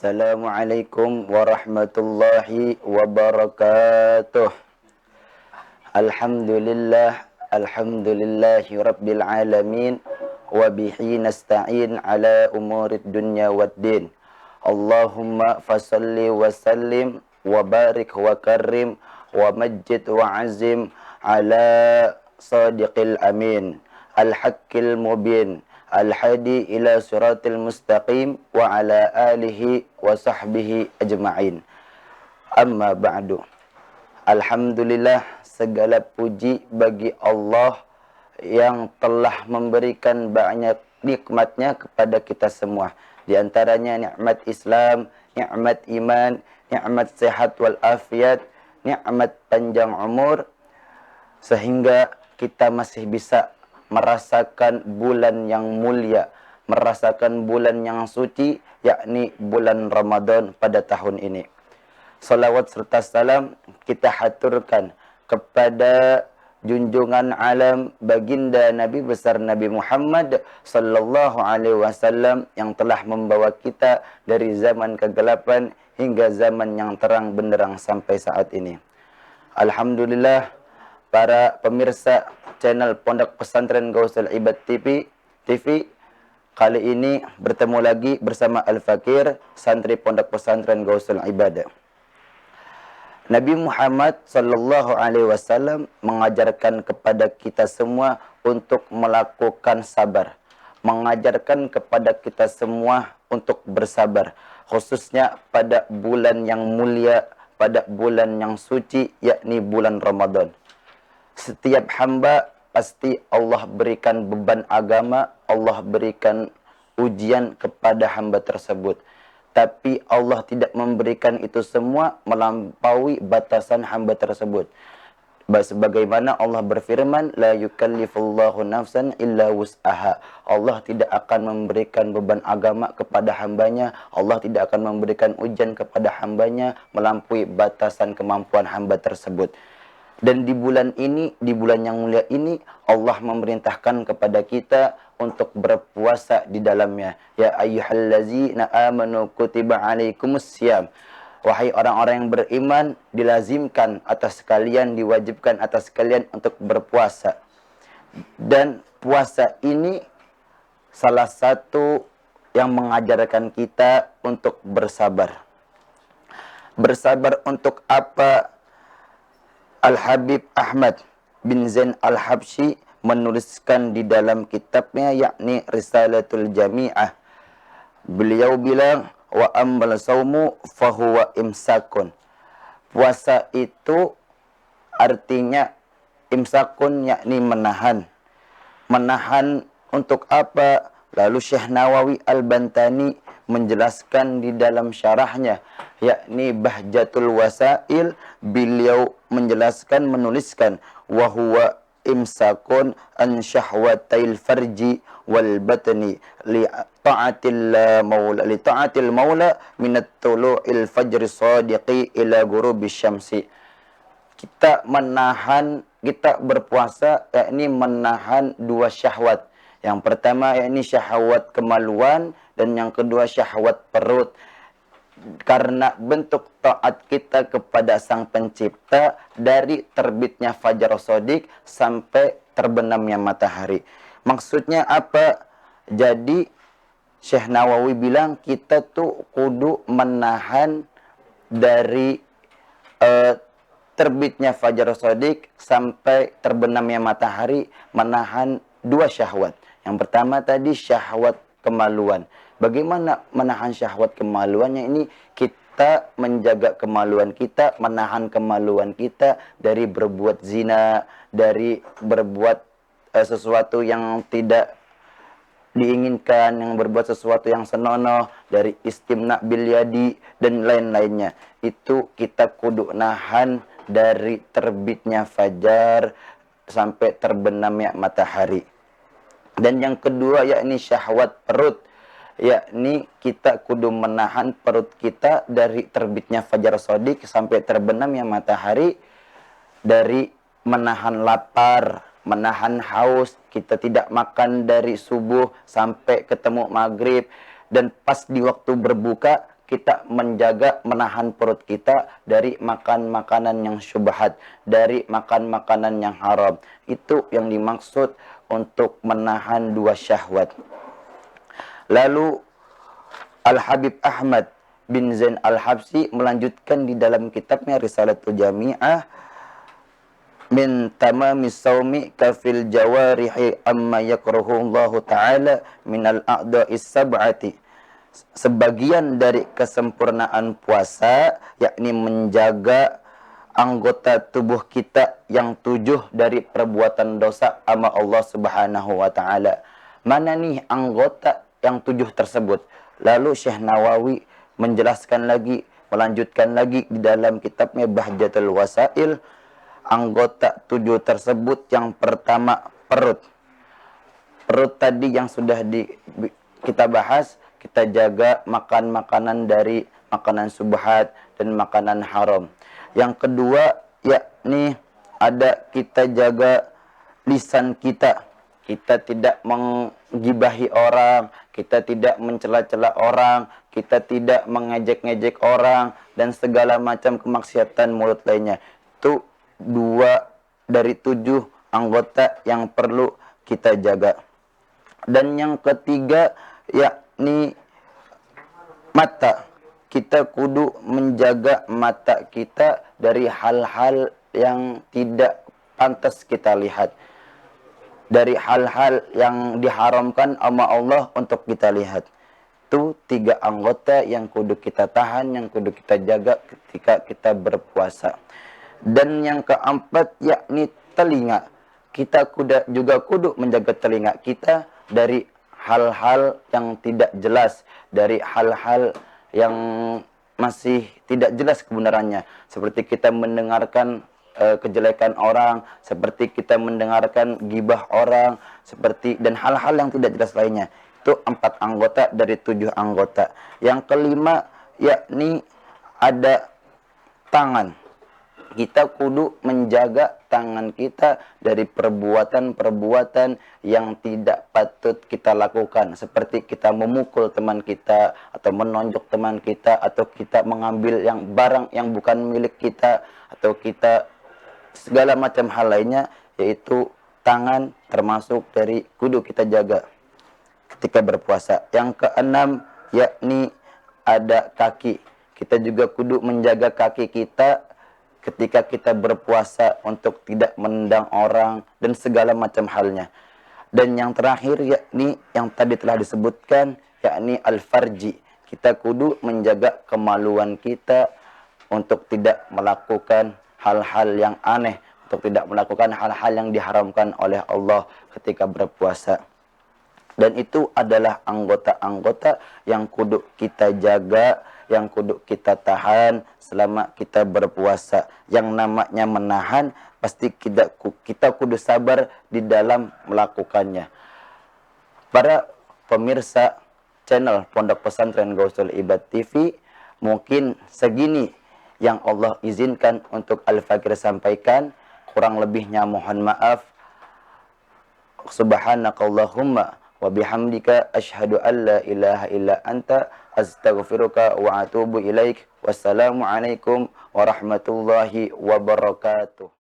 Assalamualaikum warahmatullahi wabarakatuh. Alhamdulillahi rabbil alamin. Wa bihi nasta'in ala umurid dunya waddin. Allahumma fasalli wa sallim wa barik wa karim wa majid wa azim ala sadiqil amin al-haqqil mubin al-hadi ila siratil mustaqim wa ala alihi wa sahbihi ajma'in. Amma ba'du. Alhamdulillah, segala puji bagi Allah yang telah memberikan banyak nikmatnya kepada kita semua. Di antaranya nikmat Islam, nikmat iman, nikmat sehat wal afiat, nikmat panjang umur, sehingga kita masih bisa merasakan bulan yang mulia, merasakan bulan yang suci, yakni bulan Ramadan pada tahun ini. Salawat serta salam kita haturkan kepada junjungan alam baginda Nabi besar Nabi Muhammad sallallahu alaihi wasallam yang telah membawa kita dari zaman kegelapan hingga zaman yang terang benderang sampai saat ini. Alhamdulillah, para pemirsa channel Pondok Pesantren Gausul Ibad TV, kali ini bertemu lagi bersama Al-Fakir, santri Pondok Pesantren Gausul Ibad. Nabi Muhammad sallallahu alaihi wasallam mengajarkan kepada kita semua untuk melakukan sabar, mengajarkan kepada kita semua untuk bersabar, khususnya pada bulan yang mulia, pada bulan yang suci, yakni bulan Ramadan. Setiap hamba pasti Allah berikan beban agama, Allah berikan ujian kepada hamba tersebut. Tapi Allah tidak memberikan itu semua melampaui batasan hamba tersebut. Sebagaimana Allah berfirman, la yukallifullahu nafsan illa wus'aha. Allah tidak akan memberikan beban agama kepada hambanya, Allah tidak akan memberikan ujian kepada hambanya melampaui batasan kemampuan hamba tersebut. Dan di bulan ini, di bulan yang mulia ini, Allah memerintahkan kepada kita untuk berpuasa di dalamnya. Ya ayyuhallazina amanu kutiba alaikumussyam. Wahai orang-orang yang beriman, dilazimkan atas kalian, diwajibkan atas kalian untuk berpuasa. Dan puasa ini salah satu yang mengajarkan kita untuk bersabar. Bersabar untuk apa? Al-Habib Ahmad bin Zain Al-Habsyi menuliskan di dalam kitabnya, yakni Risalatul Jami'ah. Beliau bilang, wa ammal saumu fahuwa imsakun. Puasa itu artinya imsakun, yakni menahan. Menahan untuk apa? Lalu Syekh Nawawi Al-Bantani menjelaskan di dalam syarahnya, yakni Bahjatul Wasail, beliau menjelaskan, menuliskan, wa huwa imsakun an syahwatail farji wal batni li ta'atil maula min at-tulu'il fajri sadiqi ila ghurubi syamsi. Kita menahan, kita berpuasa yakni menahan dua syahwat. Yang pertama yakni syahwat kemaluan, dan yang kedua syahwat perut. Karena bentuk taat kita kepada Sang Pencipta dari terbitnya fajar shadiq sampai terbenamnya matahari. Maksudnya apa? Jadi Syekh Nawawi bilang kita tuh kudu menahan dari terbitnya fajar shadiq sampai terbenamnya matahari, menahan dua syahwat. Yang pertama tadi syahwat kemaluan. Bagaimana menahan syahwat kemaluannya ini? Kita menjaga kemaluan kita, menahan kemaluan kita dari berbuat zina, dari berbuat sesuatu yang tidak diinginkan, yang berbuat sesuatu yang senonoh, dari istimna bil yadi dan lain-lainnya. Itu kita kudu nahan dari terbitnya fajar sampai terbenamnya matahari. Dan yang kedua yakni syahwat perut, yakni kita kudu menahan perut kita dari terbitnya fajar shadiq sampai terbenamnya matahari, dari menahan lapar, menahan haus. Kita tidak makan dari subuh sampai ketemu maghrib, dan pas di waktu berbuka kita menjaga, menahan perut kita dari makan makanan yang syubhat, dari makan makanan yang haram. Itu yang dimaksud untuk menahan dua syahwat. Lalu Al-Habib Ahmad bin Zain Al-Habsyi melanjutkan di dalam kitabnya Risalatul Jami'ah, min tamamis saumi kafil jawarihi amma yakrahu Allah Ta'ala minal a'da'is sab'ati. Sebagian dari kesempurnaan puasa yakni menjaga anggota tubuh kita yang 7 dari perbuatan dosa sama Allah Subhanahu wa taala. Mana nih anggota yang 7 tersebut? Lalu Syekh Nawawi menjelaskan lagi, melanjutkan lagi di dalam kitabnya Bahjatul Wasail, anggota 7 tersebut yang pertama perut. Perut tadi yang sudah kita bahas, kita jaga makan makanan dari makanan subhat dan makanan haram. Yang kedua yakni ada kita jaga lisan kita. Kita tidak menggibahi orang, kita tidak mencela-cela orang, kita tidak mengejek-ngejek orang dan segala macam kemaksiatan mulut lainnya. Itu 2 dari 7 anggota yang perlu kita jaga. Dan yang ketiga yakni mata. Kita kudu menjaga mata kita dari hal-hal yang tidak pantas kita lihat, dari hal-hal yang diharamkan sama Allah untuk kita lihat. Itu 3 anggota yang kudu kita tahan, yang kudu kita jaga ketika kita berpuasa. Dan yang keempat yakni telinga. Kita juga kudu menjaga telinga kita dari hal-hal yang tidak jelas, dari hal-hal yang masih tidak jelas kebenarannya, seperti kita mendengarkan kejelekan orang, seperti kita mendengarkan gibah orang, seperti dan hal-hal yang tidak jelas lainnya. Itu 4 anggota dari 7 anggota. Yang kelima yakni ada tangan. Kita kudu menjaga tangan kita dari perbuatan-perbuatan yang tidak patut kita lakukan. Seperti kita memukul teman kita, atau menonjok teman kita, atau kita mengambil barang yang bukan milik kita, atau kita segala macam hal lainnya, yaitu tangan termasuk dari kudu kita jaga ketika berpuasa. Yang keenam yakni ada kaki. Kita juga kudu menjaga kaki kita ketika kita berpuasa untuk tidak menendang orang dan segala macam halnya. Dan yang terakhir yakni yang tadi telah disebutkan yakni al-farji. Kita kudu menjaga kemaluan kita untuk tidak melakukan hal-hal yang aneh, untuk tidak melakukan hal-hal yang diharamkan oleh Allah ketika berpuasa. Dan itu adalah anggota-anggota yang kudu kita jaga, yang kudu kita tahan selama kita berpuasa. Yang namanya menahan, pasti kita kudu sabar di dalam melakukannya. Para pemirsa channel Pondok Pesantren Gausul Ibad TV, mungkin segini yang Allah izinkan untuk Al-Fakir sampaikan. Kurang lebihnya mohon maaf. Subhanakallahumma wa bihamdika asyhadu an la ilaha illa anta astaghfiruka wa atubu ilaik. Wassalamualaikum warahmatullahi wabarakatuh.